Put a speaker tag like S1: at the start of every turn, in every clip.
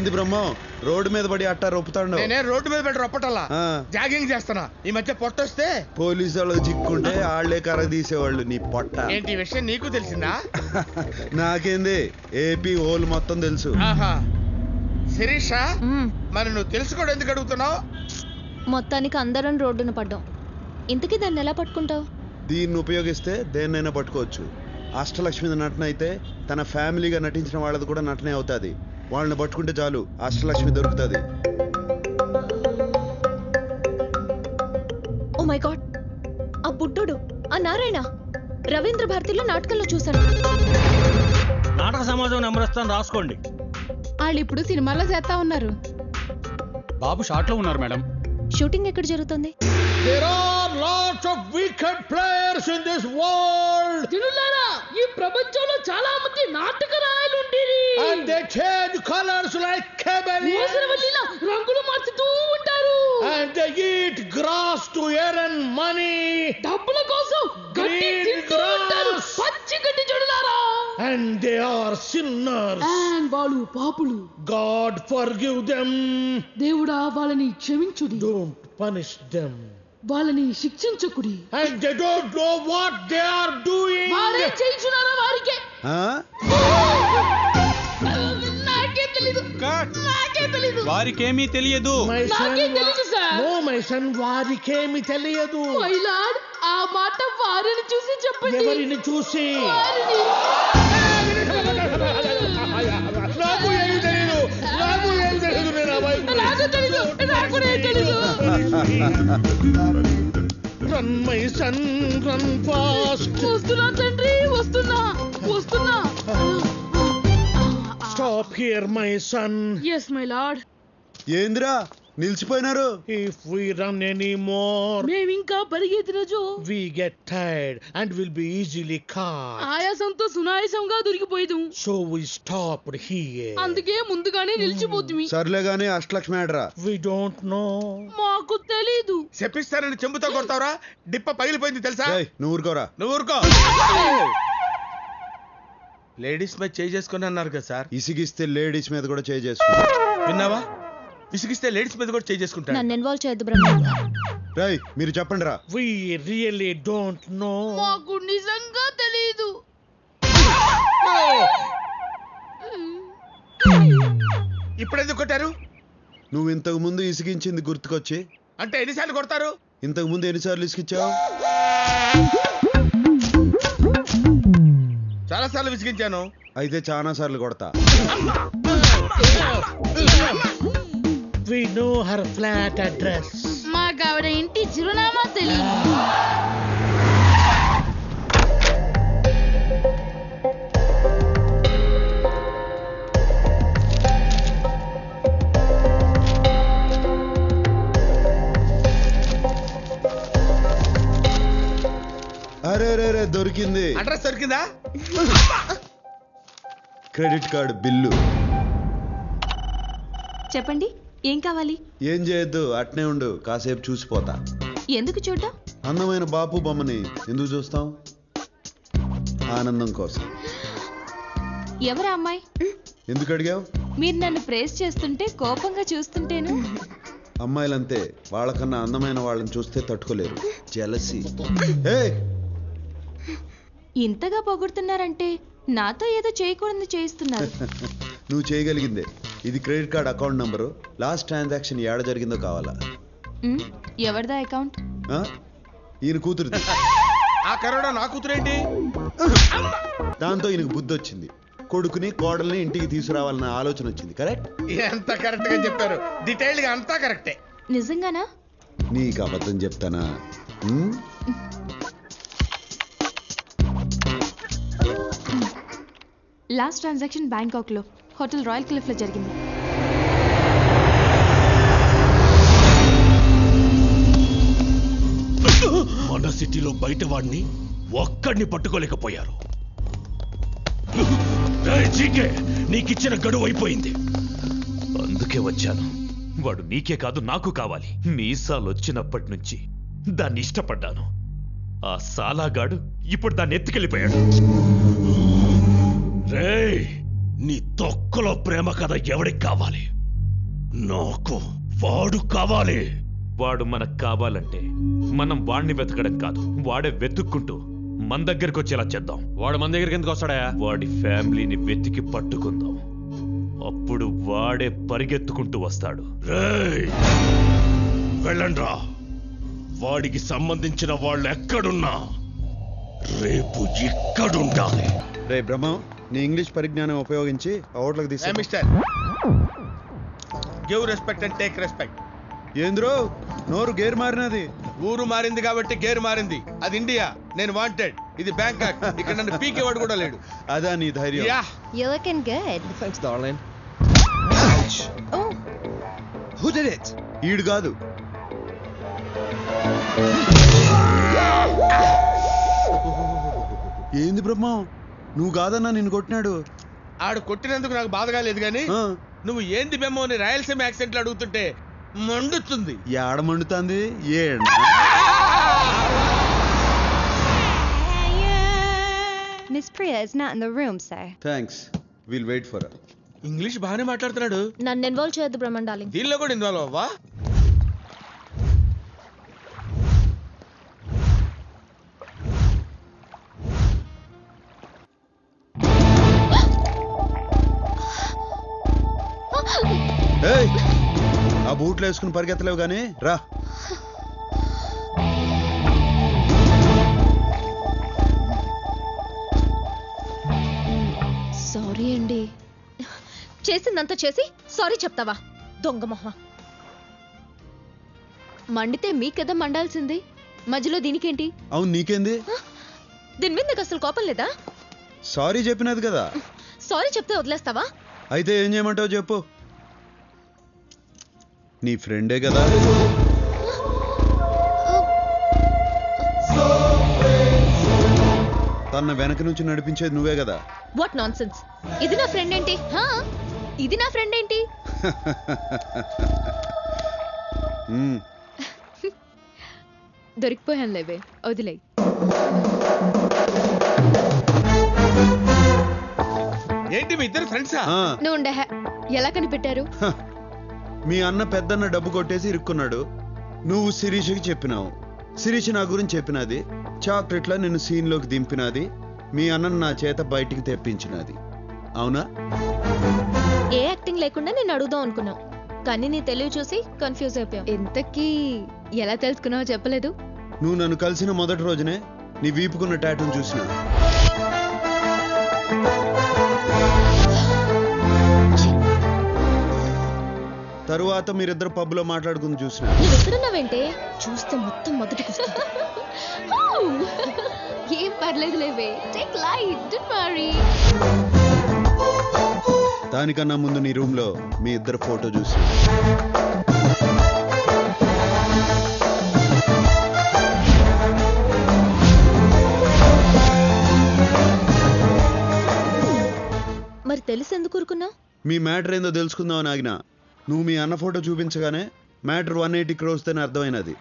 S1: ఏంది బ్రహ్మం రోడ్డు మీద పడి అట్టా రొప్పుతాడు?
S2: నేనే రోడ్డు మీద పడి రొప్పటల్లా, జాగింగ్ చేస్తానా. ఈ మధ్య పొట్టొస్తే
S1: పోలీసు వాళ్ళు చిక్కుంటే ఆళ్లే కర్ర తీసేవాళ్ళు. నీ పొట్ట
S2: ఏంటి ఈ విషయం నీకు తెలిసిందా?
S1: నాకేంది, ఏపీ హోల్ మొత్తం తెలుసు.
S2: ఆహా, శిరీష మరి నువ్వు తెలుసుకోవడం ఎందుకు అడుగుతున్నావు?
S3: మొత్తానికి అందరం రోడ్డున పడ్డాం. ఇంతకీ దాన్ని ఎలా పట్టుకుంటావు?
S1: దీన్ని ఉపయోగిస్తే దేన్నైనా పట్టుకోవచ్చు. అష్టలక్ష్మి నటన అయితే తన ఫ్యామిలీగా నటించిన వాళ్ళది కూడా నటనే అవుతుంది. వాళ్ళని పట్టుకుంటే చాలు, అష్టలక్ష్మి దొరుకుతుంది.
S3: ఓ మై గాడ్, ఆ బుడ్డోడు, ఆ నారాయణ రవీంద్ర భారతిలో నాటకంలో చూశాను.
S4: నాటక సమాజం నెంబర్ ఇస్తాను, రాసుకోండి.
S5: వాళ్ళు ఇప్పుడు సినిమాలో చేస్తా ఉన్నారు.
S6: బాబు షాట్ లో ఉన్నారు మేడం.
S3: షూటింగ్ ఎక్కడ జరుగుతుంది?
S2: There are lots of wicked players in this world.
S5: జనులారా, ఈ ప్రపంచంలో చాలా మంది నాటక రాయలు ఉండేది.
S2: And they change colors like chameleons.
S5: మోసరవల్లిలా రంగులు మార్చుతూ ఉంటారు.
S2: And they eat grass to earn money.
S5: డబ్బుల కోసం గడ్డి తింటూ ఉంటారు. పచ్చి గడ్డి జనులారా.
S2: And they are sinners.
S5: And వాళ్ళు పాపులు.
S2: God forgive them.
S5: దేవుడా వాళ్ళని క్షమించుడి.
S2: Don't punish them.
S5: వాళ్ళని శిక్షించకుడి.
S2: And they don't know what they are doing.
S5: వారే చేయించున్నారా వారికే? నాకే తెలీదు. నాకే తెలీదు.
S6: వారికేమీ తెలియదు.
S5: నాకే తెలీదు సార్.
S2: No my son, వారికేమి తెలియదు.
S5: మై లార్డ్, ఆ మాట వారిని చూసి చెప్పండి.
S2: ఎవరిని చూసి?
S5: వారిని.
S2: నాకు ఏమి తెలియదు, నాకు ఏమి తెలియదు. నేను
S5: నాకు తెలీదు, నాకు తెలీదు.
S2: Run my son, run fast.
S5: వస్తున్నా తండ్రి, వస్తున్నా వస్తున్నా.
S2: Stop here my son.
S5: Yes my lord.
S1: ఏంద్రా నిలిచిపోయినారు?
S2: If we run any more,
S5: మేమింకా పరిగెత్తిన Joe
S2: we get tired and will be easily caught.
S5: ఆయాసంతో సునాయాసంగా దొరికిపోయేదు.
S2: So we stopped here.
S5: అందుకే ముందుగానే నిలిచిపోతుంది.
S1: సర్లే గానీ అష్టలక్ష్మి ఆడరా.
S2: We don't know.
S5: మాకు తెలీదు.
S2: చెప్పిస్తానని చెంబుతో కొడతావరా? డిప్ప పగిలిపోయింది తెలుసా?
S1: నువ్వు ఊరుకోరా.
S2: నువ్వు ఊరుకో. లేడీస్ మీద చేసుకుని అన్నారు కదా సార్.
S1: ఇసిగిస్తే లేడీస్ మీద కూడా చేసుకో.
S2: విన్నావా? ఇసిగిస్తే లేడీస్ మీద కూడా చేసుకుంటా.
S3: నన్ను ఇన్వాల్వ్ చేయొద్దు బ్రహ్మ.
S1: రేయ్ మీరు చెప్పండి రా.
S2: We really don't know.
S5: మాకు నిజంగా తెలీదు.
S2: ఇప్పుడు ఎందుకు కొట్టారు?
S1: నువ్వు ఇంతకు ముందు ఇసిగించింది గుర్తుకొచ్చి.
S2: అంటే ఎన్నిసార్లు కొడతారు?
S1: ఇంతకు ముందు ఎన్నిసార్లు ఇసిగించావు?
S2: చాలా సార్లు విసిగించాను.
S1: అయితే చాలా సార్లు కొడతా.
S2: We know her flat address.
S5: మాకు ఆవిడ ఇంటి చిరునామా తెలీదు.
S1: అరే రే దొరికింది.
S2: అడ్రస్ దొరికిందా?
S1: Credit card bill.
S3: చెప్పండి, ఏం కావాలి?
S1: ఏం చేయొద్దు, అట్నే ఉండు, కాసేపు చూసిపోతా.
S3: ఎందుకు చూడ్డా?
S1: అందమైన బాపు బొమ్మని ఎందుకు చూస్తాం? ఆనందం కోసం.
S3: ఎవరా అమ్మాయి?
S1: ఎందుకు అడిగావు?
S3: మీరు నన్ను ప్రేస్ చేస్తుంటే కోపంగా చూస్తుంటేను.
S1: అమ్మాయిలంతే, వాళ్ళకన్నా అందమైన వాళ్ళని చూస్తే తట్టుకోలేరు. జెలసీ.
S3: ఇంతగా పొగుడుతున్నారంటే నాతో ఏదో చేయకూడదు చేయిస్తున్నారు.
S1: నువ్వు చేయగలిగిందే. ఇది credit card account number. Last transaction ఏడ జరిగిందో కావాలా?
S3: ఎవరిదా అకౌంట్?
S1: ఈయన కూతురుది.
S2: ఆ కరోనా నా కూతురేంటి?
S1: దాంతో ఈయనకు బుద్ధి వచ్చింది. కొడుకుని కోడల్ని ఇంటికి తీసుకురావాలన్న ఆలోచన వచ్చింది. కరెక్ట్?
S2: ఎంత కరెక్ట్ గా చెప్పారు. డీటెయిల్డ్ గా అంతా కరెక్టే.
S3: నిజంగానా?
S1: నీకు అబద్ధం చెప్తానా?
S3: లాస్ట్ ట్రాన్సాక్షన్ బ్యాంకాక్ లో హోటల్ రాయల్ క్లిఫ్ లో జరిగింది.
S4: మన సిటీలో బయట వాడిని ఒక్కడిని పట్టుకోలేకపోయారు. నీకిచ్చిన గడువు అయిపోయింది. అందుకే వచ్చాను. వాడు నీకే కాదు నాకు కావాలి. మీసాలు వచ్చినప్పటి నుంచి దాన్ని ఇష్టపడ్డాను. ఆ సాలాగాడు ఇప్పుడు దాన్ని ఎత్తుకెళ్ళిపోయాడు. రేయ్, నీ తొక్కలో ప్రేమ కథ ఎవడికి కావాలి? నాకు వాడు కావాలి. వాడు మనకు కావాలంటే మనం వాడిని వెతకడం కాదు, వాడే వెతుక్కుంటూ మన దగ్గరికి వచ్చేలా చేద్దాం.
S6: వాడు మన దగ్గరికి ఎందుకు వస్తాడా?
S4: వాడి ఫ్యామిలీని వెతికి పట్టుకుందాం. అప్పుడు వాడే పరిగెత్తుకుంటూ వస్తాడు. వెళ్ళండ్రా. వాడికి సంబంధించిన వాళ్ళు ఎక్కడున్నా రేపు ఇక్కడుండాలి.
S1: రే బ్రహ్మం, నీ ఇంగ్లీష్ పరిజ్ఞానం ఉపయోగించి ఓట్లకు తీసా.
S2: Mister give respect and take respect.
S1: ఏంద్రో నోరు గేర్ మారినది?
S2: ఊరు మారింది కాబట్టి గేరు మారింది. అది ఇండియా, నేను వాంటెడ్. ఇది బ్యాంకాక్, ఇక్కడ నన్ను పీకేవాడు కూడా లేడు.
S1: అదా నీ ధైర్యం?
S2: Yeah
S3: You're looking good.
S2: Thanks darling.
S3: Oh,
S2: who did it?
S1: ఈడు కాదు. ఏంది బ్రహ్మం, నువ్వు కాదన్నా నిన్ను కొట్టినాడు.
S2: ఆడు కొట్టినందుకు నాకు బాధగా లేదు కానీ
S1: ఆ,
S2: నువ్వు ఏంది బెమ్మో అని రాయలసీమ యాక్సెంట్లు అడుగుతుంటే మండుతుంది.
S1: ఏడ మండుతాంది? ఏడ
S7: Miss Priya is not in the room, sir.
S1: Thanks, will wait for.
S2: English బాగానే మాట్లాడుతున్నాడు.
S3: నన్ను ఇన్వాల్వ్ చేయొద్దు బ్రహ్మన్ డార్లింగ్.
S2: దీనిలో కూడా ఇన్వాల్వ్ అవ్వా?
S1: ఏయ్, ఆ బూట్లు వేసుకుని పరిగెత్తలేవు గానీ రా.
S3: సారీ అండి. చేసిందంతా చేసి సారీ చెప్తావా? దొంగ మొహ. మండితే మీకెదా మండాల్సింది, మధ్యలో దీనికేంటి?
S1: అవును, నీకేంది?
S3: దీని మీద నీకు అసలు కోపం లేదా?
S1: సారీ చెప్పినది కదా.
S3: సారీ చెప్తే వదిలేస్తావా?
S1: అయితే ఏం చేయమంటావు చెప్పు. నీ ఫ్రెండే కదా. తన వెనక నుంచి నడిపించేది నువ్వే కదా.
S3: What non sense. ఇది నా ఫ్రెండ్ ఏంటి? ఇది నా ఫ్రెండ్ ఏంటి?
S1: మ్మ్.
S3: దొరికిపోయాను లేవే, వదిలే.
S2: ఏంటి మీ ఇద్దరు ఫ్రెండ్సా?
S1: ఆ,
S3: నువ్వు ఉండే ఎలా కనిపెట్టారు?
S1: మీ అన్న పెద్దన్న డబ్బు కొట్టేసి ఇరుక్కున్నాడు. నువ్వు శిరీషకి చెప్పినావు, శిరీష్ నా గురించి చెప్పినది, చాక్లెట్లా నిన్ను సీన్లోకి దింపినది, మీ అన్నను నా చేత బయటికి తెప్పించినది. అవునా?
S3: ఏ యాక్టింగ్ లేకుండా నేను అడుగుదాం అనుకున్నావు, కానీ నీ తెలివి చూసి కన్ఫ్యూజ్ అయిపోయావు. ఇంతకీ ఎలా తెలుసుకున్నావో చెప్పలేదు.
S1: నువ్వు నన్ను కలిసిన మొదటి రోజునే నీ వీపుకున్న టాటూను చూసిన. తరువాత మీరిద్దరు పబ్లో మాట్లాడుకుని చూసిన.
S3: నువ్వు ఎక్కడున్నావేంటే? చూస్తే మొత్తం మొదటికి వస్తుంది. ఏం పర్లేదు లేవే, టేక్ లైట్, డోంట్ వరీ.
S1: దానికన్నా ముందు నీ రూమ్ లో మీ ఇద్దరు ఫోటో చూసిన.
S3: మరి తెలిసి ఎందుకు ఊరుకున్నావు?
S1: మీ మ్యాటర్ ఏందో తెలుసుకుందామని ఆగిన. నువ్వు మీ అన్న ఫోటో చూపించగానే మ్యాటర్ 180 crores అని అర్థమైనది.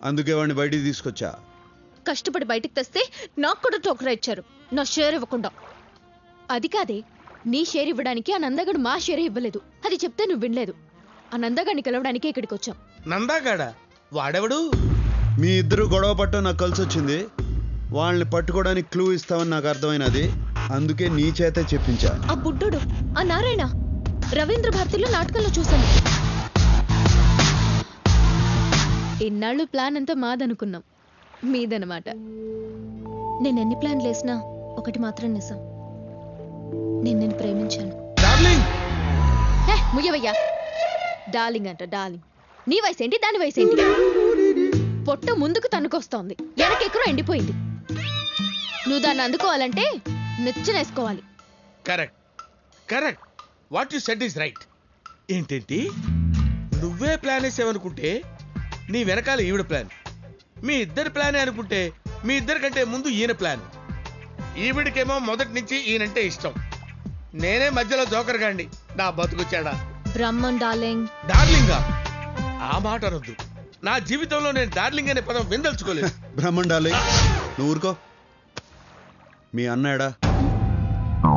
S1: అందుకే వాడిని బయటికి తీసుకొచ్చా.
S3: కష్టపడి బయటికి తెస్తే నాకు కూడా టోకరా ఇచ్చారు, నా షేర్ ఇవ్వకుండా. అది కాదే, నీ షేర్ ఇవ్వడానికి ఆ నందగాడు మా షేర్ ఇవ్వలేదు. అది చెప్తే నువ్వు వినలేదు. ఆ నందగాడిని కలవడానికి ఇక్కడికి వచ్చాం.
S2: నందాగాడా? వాడెవడు?
S1: మీ ఇద్దరు గొడవ పట్టడం నాకు కలిసి వచ్చింది. వాళ్ళని పట్టుకోవడానికి క్లూ ఇస్తామని నాకు అర్థమైనది. అందుకే నీ చేతే చెప్పించా.
S3: ఆ బుడ్డోడు, ఆ నారాయణ, రవీంద్ర భారతిలో నాటకంలో చూశాను. ఇన్నాళ్ళు ప్లాన్ అంతా మాదనుకున్నాం, మీదనమాట. నేను ఎన్ని ప్లాన్లు వేసినా ఒకటి మాత్రం నిజం, నేను ప్రేమించాను.
S2: డార్లింగ్!
S3: ముయ్యవయ్యా. డార్లింగ్ అంట డార్లింగ్. నీ వయసు ఏంటి, దాని వయసు ఏంటి? పొట్ట ముందుకు తన్నుకొస్తోంది, వెనకెక్కడో ఎండిపోయింది. నువ్వు దాన్ని అందుకోవాలంటే నిచ్చెనేసుకోవాలి.
S2: Correct correct, what you said is right. ఏంటేంటి, నువ్వే ప్లాన్ వేసావనుకుంటే నీ వెనకాల ఈవిడ ప్లాన్, మీ ఇద్దరి ప్లానే అనుకుంటే మీ ఇద్దరి కంటే ముందు ఈయన ప్లాన్. ఈవిడికేమో మొదటి నుంచి ఈయనంటే ఇష్టం, నేనే మధ్యలో జోకర్ గాండి. నా బతుకొచ్చాడా?
S3: బ్రహ్మన్ డార్లింగ్.
S2: డార్లింగా? ఆ మాట అనొద్దు. నా జీవితంలో నేను డార్లింగ్ అనే పదం విందల్చుకోలేదు.
S1: బ్రహ్మండాలి, నువ్వు ఊరుకో. మీ అన్నాడా?